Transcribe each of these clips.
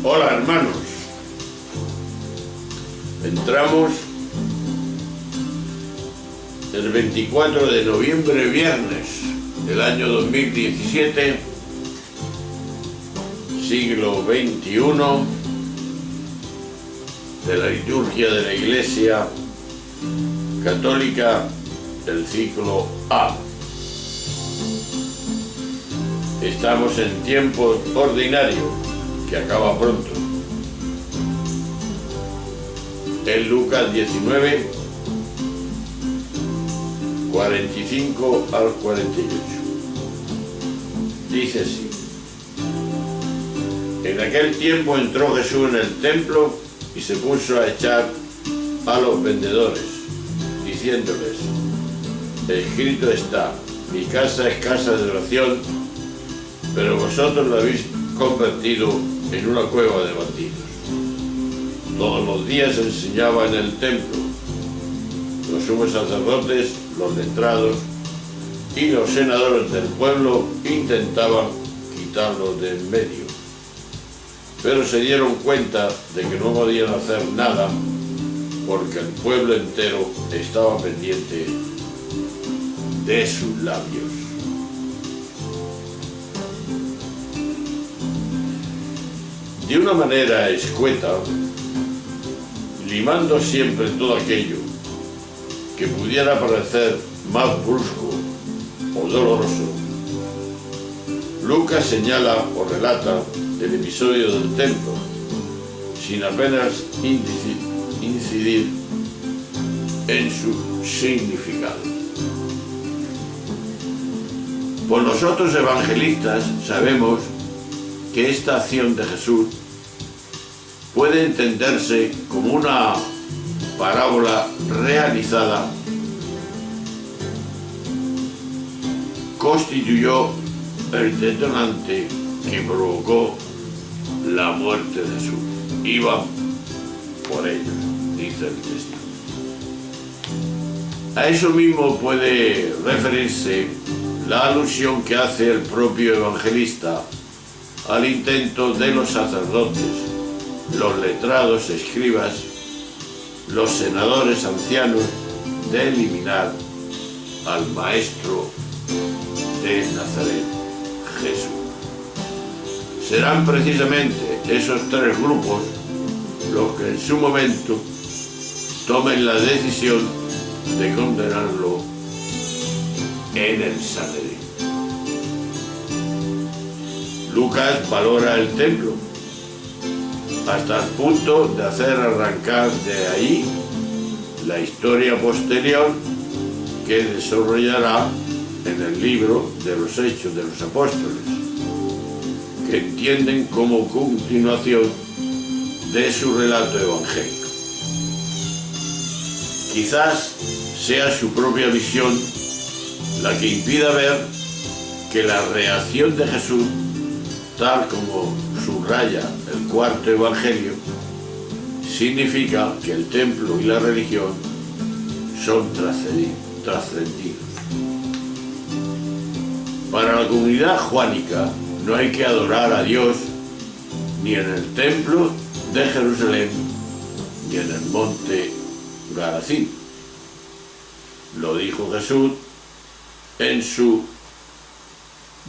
Hola hermanos, entramos el 24 de noviembre, viernes del año 2017, siglo XXI, de la liturgia de la Iglesia Católica, el ciclo A. Estamos en tiempo ordinario, que acaba pronto. En Lucas 19, 45 al 48. Dice así: en aquel tiempo entró Jesús en el templo y se puso a echar a los vendedores, diciéndoles: escrito está, mi casa es casa de oración, pero vosotros la habéis convertido en una cueva de bandidos. Todos los días enseñaba en el templo. Los sumos sacerdotes, los letrados y los senadores del pueblo intentaban quitarlo de en medio, pero se dieron cuenta de que no podían hacer nada porque el pueblo entero estaba pendiente de sus labios. De una manera escueta, limando siempre todo aquello que pudiera parecer más brusco o doloroso, Lucas señala o relata el episodio del templo sin apenas incidir en su significado. Por nosotros evangelistas sabemos que esta acción de Jesús puede entenderse como una parábola realizada, constituyó el detonante que provocó la muerte de Jesús. Iban por ellos, dice el texto. A eso mismo puede referirse la alusión que hace el propio evangelista al intento de los sacerdotes, los letrados, escribas, los senadores ancianos de eliminar al maestro de Nazaret, Jesús. Serán precisamente esos tres grupos los que en su momento tomen la decisión de condenarlo en el Sanedrín. Lucas valora el templo hasta el punto de hacer arrancar de ahí la historia posterior que desarrollará en el libro de los Hechos de los Apóstoles, que entienden como continuación de su relato evangélico. Quizás sea su propia visión la que impida ver que la reacción de Jesús, tal como subraya el cuarto evangelio, significa que el templo y la religión son trascendidos. Para la comunidad juánica no hay que adorar a Dios ni en el templo de Jerusalén ni en el monte Garazim. Lo dijo Jesús en su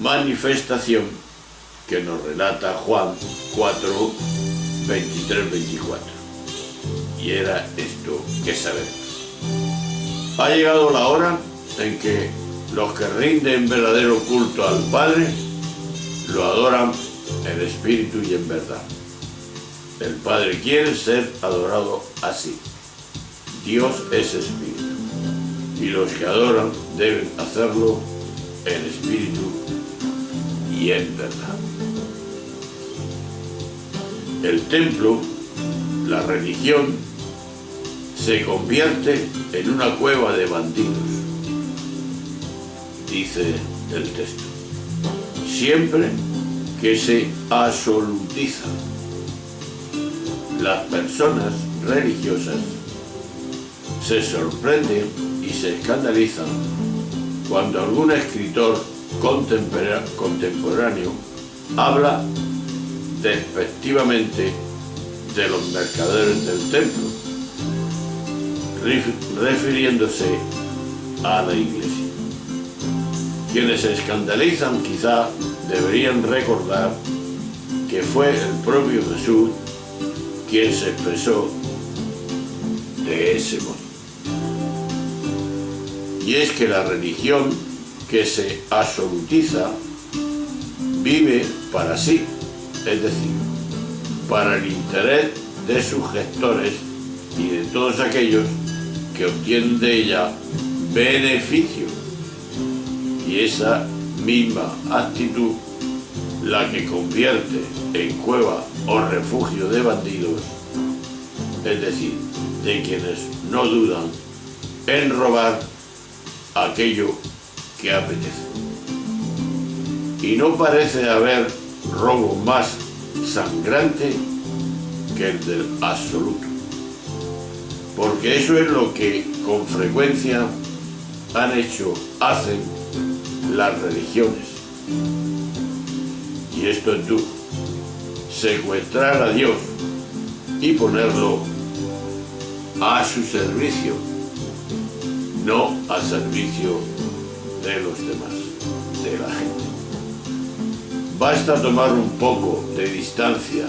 manifestación que nos relata Juan 4, 23, 24. Y era esto que sabemos. Ha llegado la hora en que los que rinden verdadero culto al Padre lo adoran en espíritu y en verdad. El Padre quiere ser adorado así. Dios es espíritu, y los que adoran deben hacerlo en espíritu y en verdad. El templo, la religión, se convierte en una cueva de bandidos, dice el texto, siempre que se absolutiza. Las personas religiosas se sorprenden y se escandalizan cuando algún escritor contemporáneo habla despectivamente de los mercaderes del templo, refiriéndose a la iglesia. Quienes se escandalizan quizá deberían recordar que fue el propio Jesús quien se expresó de ese modo. Y es que la religión que se absolutiza vive para sí, es decir, para el interés de sus gestores y de todos aquellos que obtienen de ella beneficio. Y esa misma actitud la que convierte en cueva o refugio de bandidos, es decir, de quienes no dudan en robar aquello que apetece. Y no parece haber robo más sangrante que el del absoluto, porque eso es lo que con frecuencia hacen las religiones. Y esto es duro: secuestrar a Dios y ponerlo a su servicio, no al servicio de los demás, de la gente. Basta tomar un poco de distancia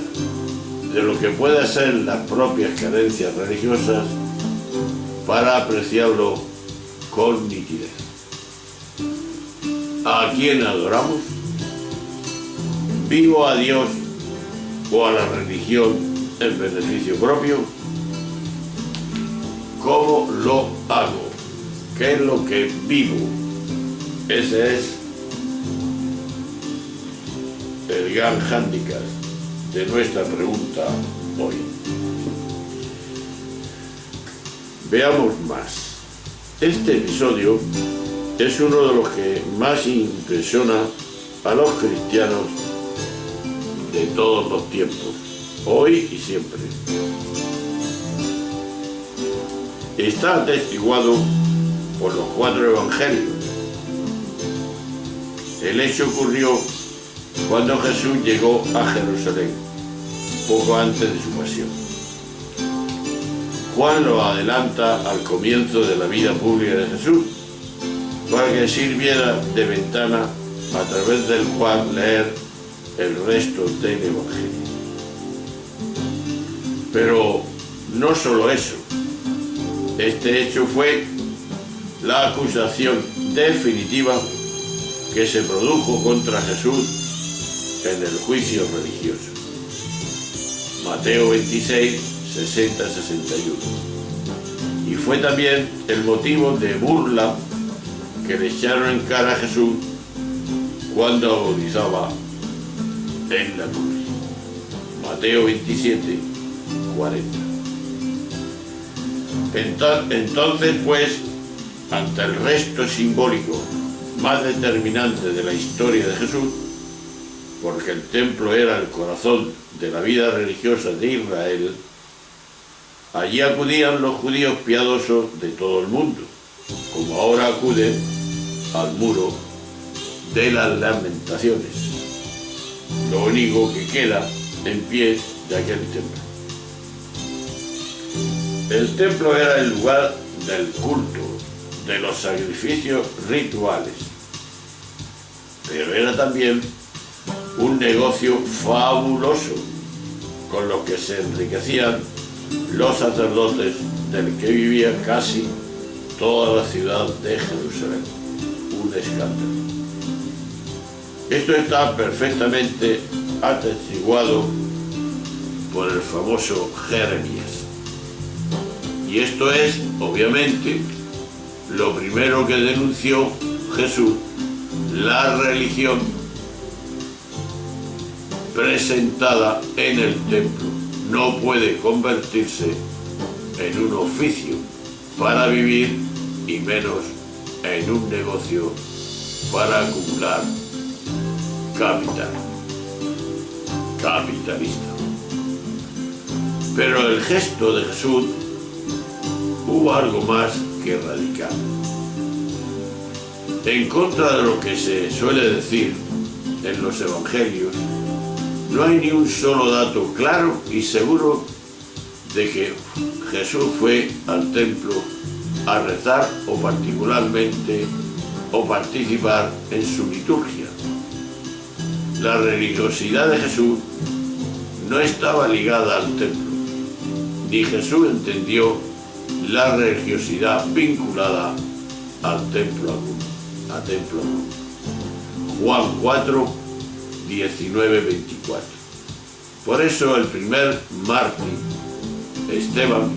de lo que pueda ser las propias creencias religiosas para apreciarlo con nitidez. ¿A quién adoramos? ¿Vivo a Dios o a la religión en beneficio propio? ¿Cómo lo hago? ¿Qué es lo que vivo? Ese es el gran hándicap de nuestra pregunta hoy. Veamos más. Este episodio es uno de los que más impresiona a los cristianos de todos los tiempos, hoy y siempre. Está atestiguado por los 4 evangelios. El hecho ocurrió cuando Jesús llegó a Jerusalén, poco antes de su pasión. Juan lo adelanta al comienzo de la vida pública de Jesús, para que sirviera de ventana a través del cual leer el resto del Evangelio. Pero no solo eso. Este hecho fue la acusación definitiva que se produjo contra Jesús en el juicio religioso. Mateo 26, 60, 61. Y fue también el motivo de burla que le echaron en cara a Jesús cuando agonizaba en la cruz. Mateo 27, 40. Entonces, pues, ante el resto simbólico más determinante de la historia de Jesús, porque el templo era el corazón de la vida religiosa de Israel, allí acudían los judíos piadosos de todo el mundo, como ahora acuden al muro de las Lamentaciones, lo único que queda en pie de aquel templo. El templo era el lugar del culto, de los sacrificios rituales, pero era también un negocio fabuloso con los que se enriquecían los sacerdotes del que vivía casi toda la ciudad de Jerusalén. Un escándalo. Esto está perfectamente atestiguado por el famoso Jeremías. Y esto es, obviamente, lo primero que denunció Jesús: la religión presentada en el templo no puede convertirse en un oficio para vivir y menos en un negocio para acumular capital capitalista. Pero el gesto de Jesús hubo algo más que radical. En contra de lo que se suele decir en los evangelios, No hay ni un solo dato claro y seguro de que Jesús fue al templo a rezar o particularmente o participar en su liturgia. La religiosidad de Jesús no estaba ligada al templo, ni Jesús entendió la religiosidad vinculada al templo alguno. Juan 4, 19, 24. Por eso el primer mártir, Esteban,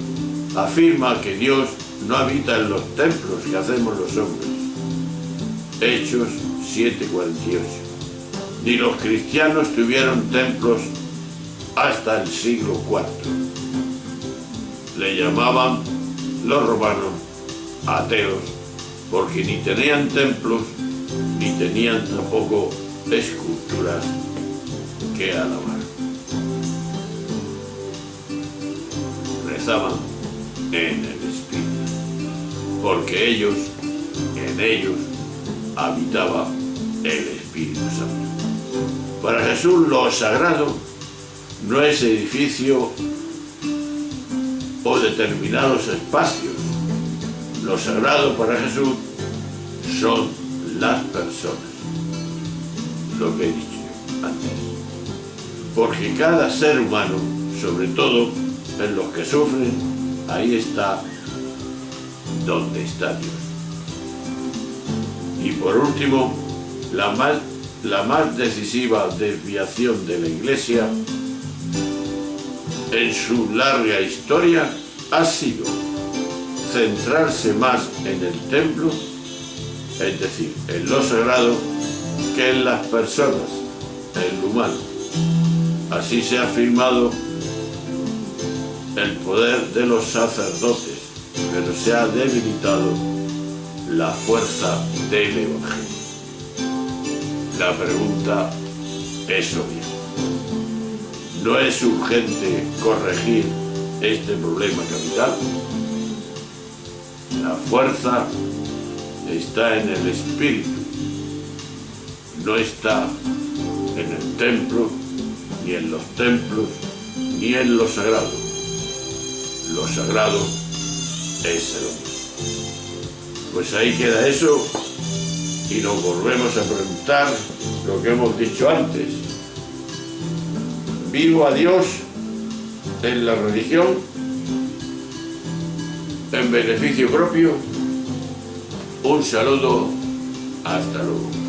afirma que Dios no habita en los templos que hacemos los hombres. Hechos 7:48. Ni los cristianos tuvieron templos hasta el siglo IV. Le llamaban los romanos ateos porque ni tenían templos ni tenían tampoco esculturas que alabar. Rezaban en el Espíritu, porque en ellos habitaba el Espíritu Santo. Para Jesús lo sagrado no es edificio o determinados espacios. Lo sagrado para Jesús son las personas, lo que he dicho antes. Porque cada ser humano, sobre todo en los que sufren, ahí está donde está Dios. Y por último, la más decisiva desviación de la Iglesia en su larga historia ha sido centrarse más en el templo, es decir, en lo sagrado, que en las personas, en lo humano. Así se ha afirmado el poder de los sacerdotes, pero se ha debilitado la fuerza del Evangelio. La pregunta es obvia. ¿No es urgente corregir este problema capital? La fuerza está en el Espíritu, no está en el templo, ni en los templos, ni en lo sagrado. Lo sagrado es el hombre. Pues ahí queda eso y nos volvemos a preguntar lo que hemos dicho antes. ¿Vivo a Dios en la religión en beneficio propio? Un saludo, hasta luego.